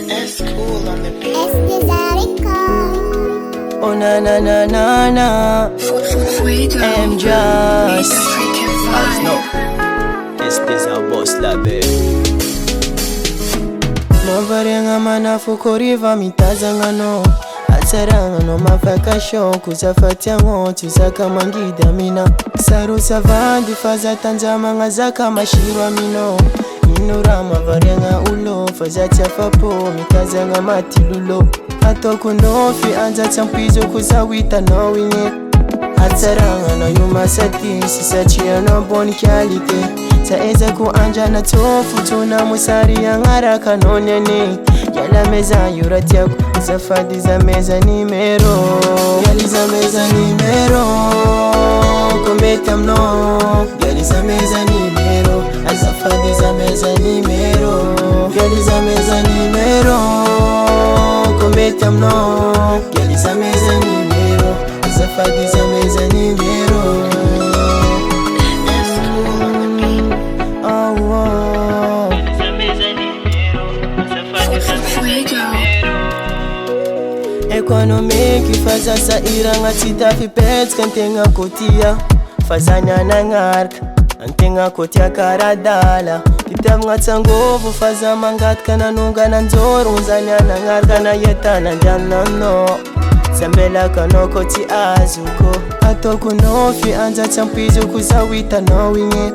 That's cool on the beat. Oh na na na na na, I'm just as no. Este é o boss lá, baby. Mavarenga manafu koriva mitazanga no. Atsaranga no mafaka show kuzafatia ngoti zaka mangida mina. Saru savandi faza tanzama ngazaka mashirwa mino. Inura mavarenga ulo faza tiafapo mitazanga matilulo. Atoko nofi anza tsampizo kuzawita no winye. Atsaranga no yuma sati sisachia no bon qualité. Saeza ku anja na tofu tuna musari ya ngaraka no nene. Yala meza yuratia zafadi za meza nimero. Yali za meza nimero kometa mno. Yali za meza nimero azafadi za meza nimero. Yali za meza nimero kometa mno. Yali za meza nimero azafadi za meza nimero. Economic faza sa iranga tita fi pets kantenga kotia fazanya na ngarka antenga kotia karadala kitab ngatsangovu faza mangat kana nunga na nzoro unzanya na ngarka na yeta na njana no sambela kano koti azuko atoko nofi anza tsampizo kuzawita no winye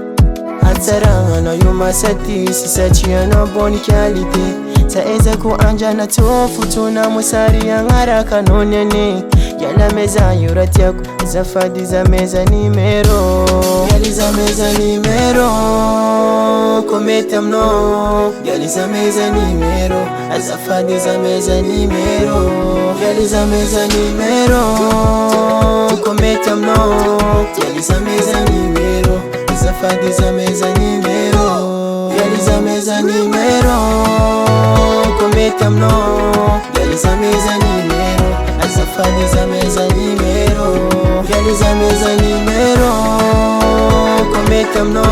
atsaranga no yuma sati sisachia no bon qualité. Saeza ku anja na tofu tuna musari ya ngaraka no nene. Yala meza yuratia zafadi za meza nimero. Yali za meza nimero kometa mno. Yali za meza nimero azafadi za meza nimero. Yali za meza nimero kometa mno. Yali za meza nimero azafadi za meza nimero. Yali za meza nimero kometa mno. Yali za meza nimero azafadi za meza nimero. Yali za meza nimero kometa mno.